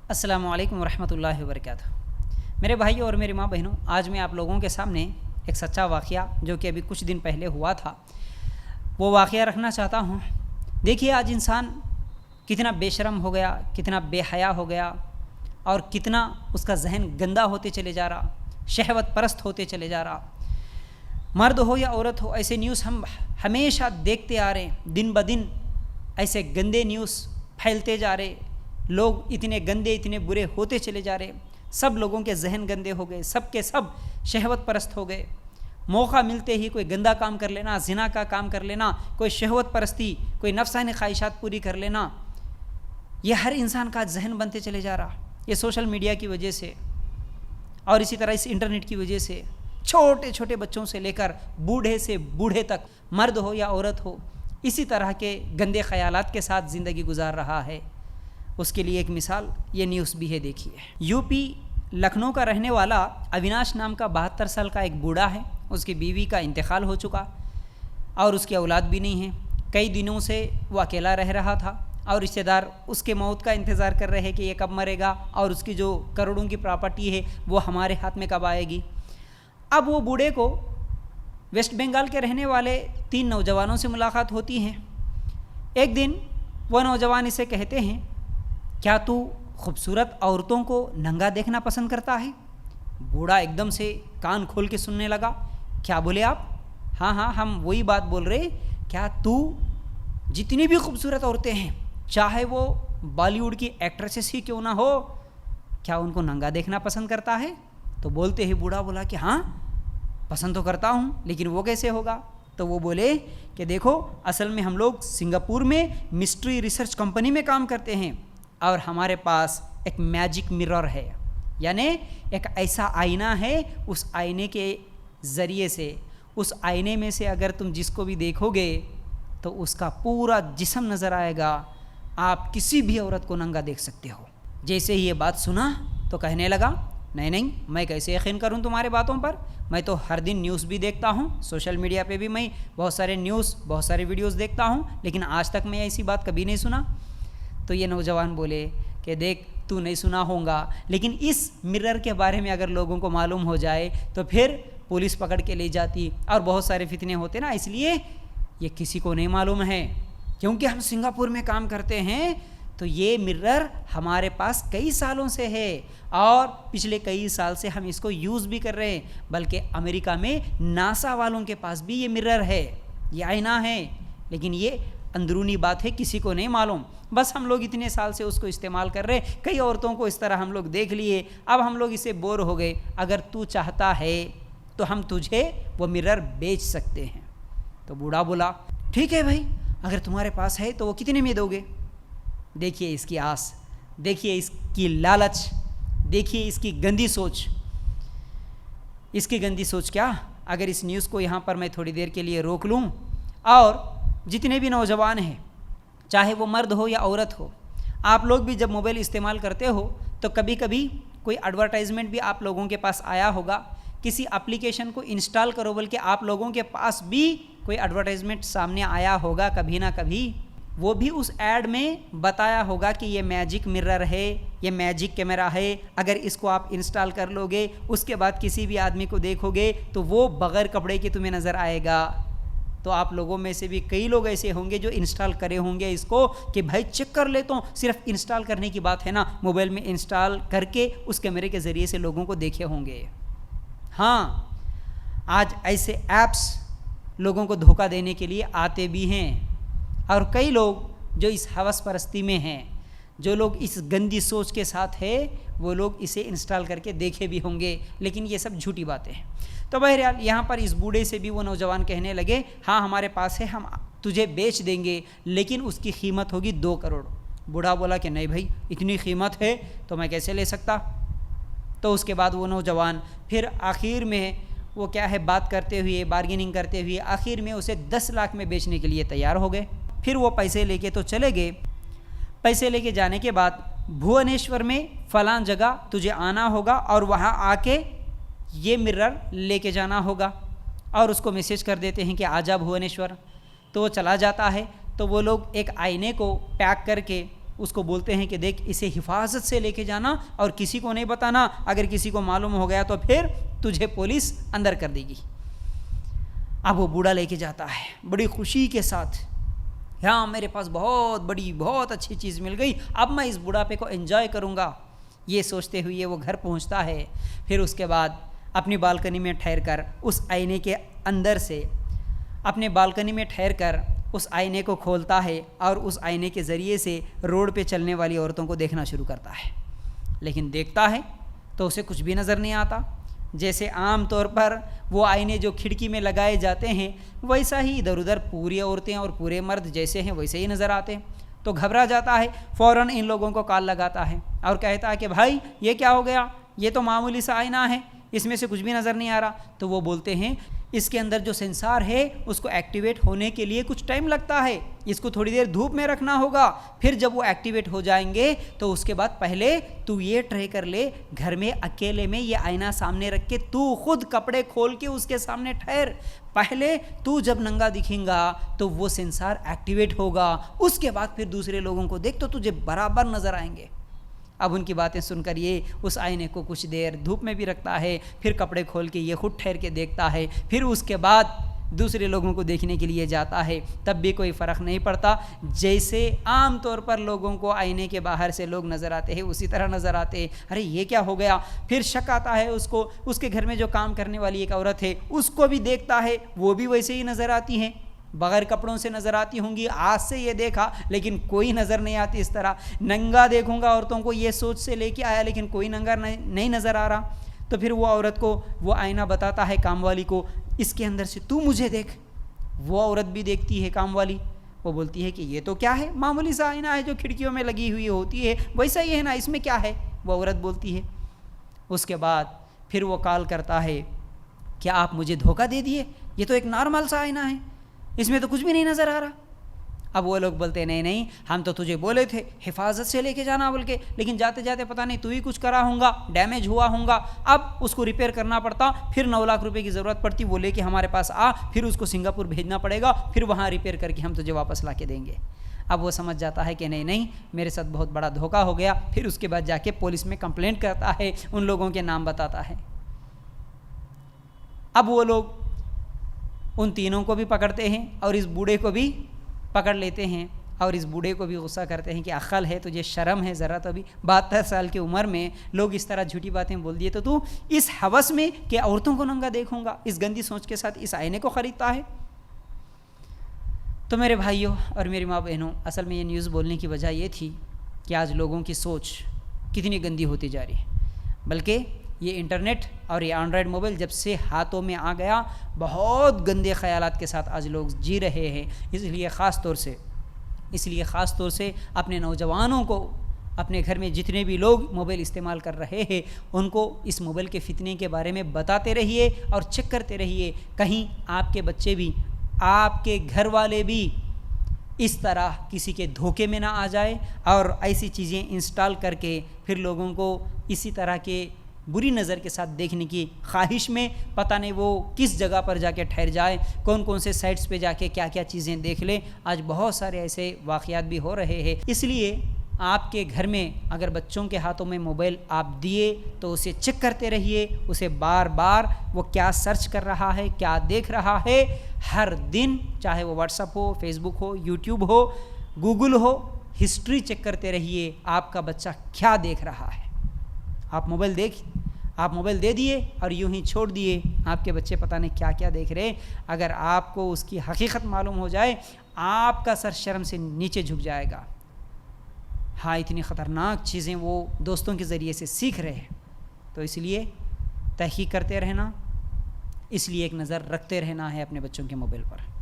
अस्सलामु अलैकुम वरहमतुल्लाहि वबरकातुहू। मेरे भाई और मेरी माँ बहनों, आज मैं आप लोगों के सामने एक सच्चा वाक़या जो कि अभी कुछ दिन पहले हुआ था वो वाक़या रखना चाहता हूँ। देखिए, आज इंसान कितना बेशरम हो गया, कितना बेहया हो गया और कितना उसका जहन गंदा होते चले जा रहा, शहवत परस्त होते चले जा रहा। मर्द हो या औरत हो, ऐसे न्यूज़ हम हमेशा देखते आ रहे हैं। दिन ब दिन ऐसे गंदे न्यूज़ फैलते जा रहे, लोग इतने गंदे इतने बुरे होते चले जा रहे। सब लोगों के जहन गंदे हो गए, सब के सब शहवत परस्त हो गए। मौका मिलते ही कोई गंदा काम कर लेना, जिना का काम कर लेना, कोई शहवत परस्ती, कोई नफ्सानी ख्वाहिशात पूरी कर लेना, ये हर इंसान का जहन बनते चले जा रहा। ये सोशल मीडिया की वजह से और इसी तरह इस इंटरनेट की वजह से छोटे छोटे बच्चों से लेकर बूढ़े से बूढ़े तक, मर्द हो या औरत हो, इसी तरह के गंदे ख्यालात के साथ ज़िंदगी गुजार रहा है। उसके लिए एक मिसाल ये न्यूज़ भी है। देखिए, यूपी लखनऊ का रहने वाला अविनाश नाम का 72 साल का एक बूढ़ा है। उसकी बीवी का इंतकाल हो चुका और उसकी औलाद भी नहीं है। कई दिनों से वो अकेला रह रहा था और रिश्तेदार उसके मौत का इंतज़ार कर रहे हैं कि ये कब मरेगा और उसकी जो करोड़ों की प्रॉपर्टी है वो हमारे हाथ में कब आएगी। अब वो बूढ़े को वेस्ट बंगाल के रहने वाले 3 नौजवानों से मुलाकात होती है। एक दिन वह नौजवान इसे कहते हैं, क्या तू खूबसूरत औरतों को नंगा देखना पसंद करता है? बूढ़ा एकदम से कान खोल के सुनने लगा। क्या बोले आप? हाँ हाँ, हम वही बात बोल रहे। क्या तू जितनी भी खूबसूरत औरतें हैं, चाहे वो बॉलीवुड की एक्ट्रेसेस ही क्यों ना हो, क्या उनको नंगा देखना पसंद करता है? तो बोलते ही बूढ़ा बोला कि हाँ, पसंद तो करता हूँ, लेकिन वो कैसे होगा? तो वो बोले कि देखो, असल में हम लोग सिंगापुर में मिस्ट्री रिसर्च कंपनी में काम करते हैं और हमारे पास एक मैजिक मिरर है, यानी एक ऐसा आईना है। उस आईने के ज़रिए से, उस आईने में से अगर तुम जिसको भी देखोगे तो उसका पूरा जिस्म नज़र आएगा। आप किसी भी औरत को नंगा देख सकते हो। जैसे ही ये बात सुना तो कहने लगा, नहीं नहीं, मैं कैसे यकीन करूं तुम्हारे बातों पर? मैं तो हर दिन न्यूज़ भी देखता हूं, सोशल मीडिया पे भी मैं बहुत सारे न्यूज़, बहुत सारे वीडियोज़ देखता हूं, लेकिन आज तक मैं ऐसी बात कभी नहीं सुना। तो ये नौजवान बोले कि देख, तू नहीं सुना होगा, लेकिन इस मिरर के बारे में अगर लोगों को मालूम हो जाए तो फिर पुलिस पकड़ के ले जाती और बहुत सारे फितने होते ना, इसलिए ये किसी को नहीं मालूम है। क्योंकि हम सिंगापुर में काम करते हैं तो ये मिरर हमारे पास कई सालों से है और पिछले कई साल से हम इसको यूज़ भी कर रहे हैं। बल्कि अमेरिका में नासा वालों के पास भी ये मिरर है, ये आईना है, लेकिन ये अंदरूनी बात है, किसी को नहीं मालूम। बस हम लोग इतने साल से उसको इस्तेमाल कर रहे, कई औरतों को इस तरह हम लोग देख लिए, अब हम लोग इससे बोर हो गए। अगर तू चाहता है तो हम तुझे वो मिरर बेच सकते हैं। तो बूढ़ा बोला, ठीक है भाई, अगर तुम्हारे पास है तो वो कितने में दोगे? देखिए इसकी आस, देखिए इसकी लालच, देखिए इसकी गंदी सोच। इसकी गंदी सोच क्या, अगर इस न्यूज़ को यहाँ पर मैं थोड़ी देर के लिए रोक लूँ और जितने भी नौजवान हैं, चाहे वो मर्द हो या औरत हो, आप लोग भी जब मोबाइल इस्तेमाल करते हो तो कभी कभी कोई एडवर्टाइजमेंट भी आप लोगों के पास आया होगा। किसी एप्लीकेशन को इंस्टॉल करो, बल्कि आप लोगों के पास भी कोई एडवर्टाइजमेंट सामने आया होगा कभी ना कभी। वो भी उस ऐड में बताया होगा कि ये मैजिक मिरर है, ये मैजिक कैमरा है, अगर इसको आप इंस्टॉल कर लोगे, उसके बाद किसी भी आदमी को देखोगे तो वो बग़ैर कपड़े के तुम्हें नज़र आएगा। तो आप लोगों में से भी कई लोग ऐसे होंगे जो इंस्टॉल करे होंगे इसको कि भाई चेक कर लेता हूँ। सिर्फ इंस्टॉल करने की बात है ना, मोबाइल में इंस्टॉल करके उस कैमरे के ज़रिए से लोगों को देखे होंगे। हाँ, आज ऐसे ऐप्स लोगों को धोखा देने के लिए आते भी हैं और कई लोग जो इस हवस परस्ती में हैं, जो लोग इस गंदी सोच के साथ है, वो लोग इसे इंस्टॉल करके देखे भी होंगे, लेकिन ये सब झूठी बातें हैं। तो बहरहाल यहाँ पर इस बूढ़े से भी वो नौजवान कहने लगे, हाँ हमारे पास है, हम तुझे बेच देंगे, लेकिन उसकी कीमत होगी 2 करोड़। बूढ़ा बोला कि नहीं भाई, इतनी कीमत है तो मैं कैसे ले सकता। तो उसके बाद वो नौजवान फिर आखिर में वो क्या है, बात करते हुए, बार्गेनिंग करते हुए आखिर में उसे 10 लाख में बेचने के लिए तैयार हो गए। फिर वो पैसे लेके तो चले गए। पैसे लेके जाने के बाद, भुवनेश्वर में फ़लाँ जगह तुझे आना होगा और वहाँ आके ये मिरर लेके जाना होगा, और उसको मैसेज कर देते हैं कि आजा भुवनेश्वर। तो वो चला जाता है। तो वो लोग एक आईने को पैक करके उसको बोलते हैं कि देख इसे हिफाजत से लेके जाना और किसी को नहीं बताना, अगर किसी को मालूम हो गया तो फिर तुझे पुलिस अंदर कर देगी। अब वो बूढ़ा लेके जाता है बड़ी खुशी के साथ, हाँ मेरे पास बहुत अच्छी चीज़ मिल गई, अब मैं इस बुढ़ापे को एंजॉय करूँगा, ये सोचते हुए वो घर पहुँचता है। फिर उसके बाद अपनी बालकनी में ठहर कर उस आईने के अंदर से अपने बालकनी में ठहर कर उस आईने को खोलता है और उस आईने के ज़रिए से रोड पे चलने वाली औरतों को देखना शुरू करता है। लेकिन देखता है तो उसे कुछ भी नज़र नहीं आता। जैसे आम तौर पर वो आईने जो खिड़की में लगाए जाते हैं वैसा ही इधर उधर पूरी औरतें और पूरे मर्द जैसे हैं वैसे ही नज़र आते हैं। तो घबरा जाता है, फ़ौरन इन लोगों को कॉल लगाता है और कहता है कि भाई ये क्या हो गया, ये तो मामूली सा आईना है, इसमें से कुछ भी नज़र नहीं आ रहा। तो वो बोलते हैं इसके अंदर जो सेंसार है उसको एक्टिवेट होने के लिए कुछ टाइम लगता है, इसको थोड़ी देर धूप में रखना होगा, फिर जब वो एक्टिवेट हो जाएंगे तो उसके बाद पहले तू ये ट्राई कर ले, घर में अकेले में ये आईना सामने रख के तू खुद कपड़े खोल के उसके सामने ठहर, पहले तू जब नंगा दिखेगा तो वो सेंसार एक्टिवेट होगा, उसके बाद फिर दूसरे लोगों को देख तो तुझे बराबर नज़र आएंगे। अब उनकी बातें सुनकर ये उस आईने को कुछ देर धूप में भी रखता है, फिर कपड़े खोल के ये खुद ठहर के देखता है, फिर उसके बाद दूसरे लोगों को देखने के लिए जाता है, तब भी कोई फ़र्क नहीं पड़ता। जैसे आम तौर पर लोगों को आईने के बाहर से लोग नज़र आते हैं उसी तरह नज़र आते हैं, अरे ये क्या हो गया। फिर शक आता है उसको, उसके घर में जो काम करने वाली एक औरत है उसको भी देखता है, वो भी वैसे ही नज़र आती हैं, बगैर कपड़ों से नज़र आती होंगी। आज से ये देखा लेकिन कोई नज़र नहीं आती इस तरह, नंगा देखूंगा औरतों को ये सोच से लेके आया लेकिन कोई नंगा नहीं नज़र आ रहा। तो फिर वो औरत को वो आईना बताता है काम वाली को, इसके अंदर से तू मुझे देख। वो औरत भी देखती है काम वाली, वो बोलती है कि ये तो क्या है, मामूली सा आईना है जो खिड़कियों में लगी हुई होती है वैसा ही है ना, इसमें क्या है, वो औरत बोलती है। उसके बाद फिर वो कॉल करता है, क्या आप मुझे धोखा दे दिए, ये तो एक नॉर्मल सा आईना है, इसमें तो कुछ भी नहीं नज़र आ रहा। अब वो लोग बोलते हैं नहीं हम तो तुझे बोले थे हिफाजत से लेके जाना बोल के, लेकिन जाते जाते पता नहीं तू ही कुछ करा होगा, डैमेज हुआ होगा, अब उसको रिपेयर करना पड़ता, फिर 9 लाख रुपए की ज़रूरत पड़ती, वो लेके हमारे पास आ, फिर उसको सिंगापुर भेजना पड़ेगा, फिर वहाँ रिपेयर करके हम तुझे वापस ला के देंगे। अब वो समझ जाता है कि नहीं मेरे साथ बहुत बड़ा धोखा हो गया। फिर उसके बाद जाके पुलिस में कंप्लेंट करता है, उन लोगों के नाम बताता है। अब वो लोग उन तीनों को भी पकड़ते हैं और इस बूढ़े को भी पकड़ लेते हैं और इस बूढ़े को भी गुस्सा करते हैं कि अक्ल है तुझे, शर्म है ज़रा, तो भी 72 साल की उम्र में लोग इस तरह झूठी बातें बोल दिए तो तू इस हवस में कि औरतों को नंगा देखूंगा, इस गंदी सोच के साथ इस आईने को ख़रीदता है। तो मेरे भाइयों और मेरी माँ बहनों, असल में ये न्यूज़ बोलने की वजह ये थी कि आज लोगों की सोच कितनी गंदी होती जा रही है। बल्कि ये इंटरनेट और ये एंड्रॉयड मोबाइल जब से हाथों में आ गया, बहुत गंदे ख़यालात के साथ आज लोग जी रहे हैं। इसलिए ख़ास तौर से अपने नौजवानों को, अपने घर में जितने भी लोग मोबाइल इस्तेमाल कर रहे हैं उनको इस मोबाइल के फितने के बारे में बताते रहिए और चेक करते रहिए, कहीं आपके बच्चे भी, आपके घर वाले भी इस तरह किसी के धोखे में ना आ जाए और ऐसी चीज़ें इंस्टॉल करके फिर लोगों को इसी तरह के बुरी नज़र के साथ देखने की ख्वाहिश में पता नहीं वो किस जगह पर जाके ठहर जाए, कौन कौन से साइट्स पे जाके क्या क्या चीज़ें देख ले। आज बहुत सारे ऐसे वाक़यात भी हो रहे हैं। इसलिए आपके घर में अगर बच्चों के हाथों में मोबाइल आप दिए तो उसे चेक करते रहिए, उसे बार बार वो क्या सर्च कर रहा है, क्या देख रहा है, हर दिन, चाहे वो व्हाट्सअप हो, फेसबुक हो, यूट्यूब हो, गूगल हो, हिस्ट्री चेक करते रहिए आपका बच्चा क्या देख रहा है। आप मोबाइल दे दिए और यूं ही छोड़ दिए, आपके बच्चे पता नहीं क्या क्या देख रहे हैं। अगर आपको उसकी हकीकत मालूम हो जाए आपका सर शर्म से नीचे झुक जाएगा। हाँ, इतनी ख़तरनाक चीज़ें वो दोस्तों के ज़रिए से सीख रहे हैं। तो इसलिए तहक़ीक़ करते रहना, इसलिए एक नज़र रखते रहना है अपने बच्चों के मोबाइल पर।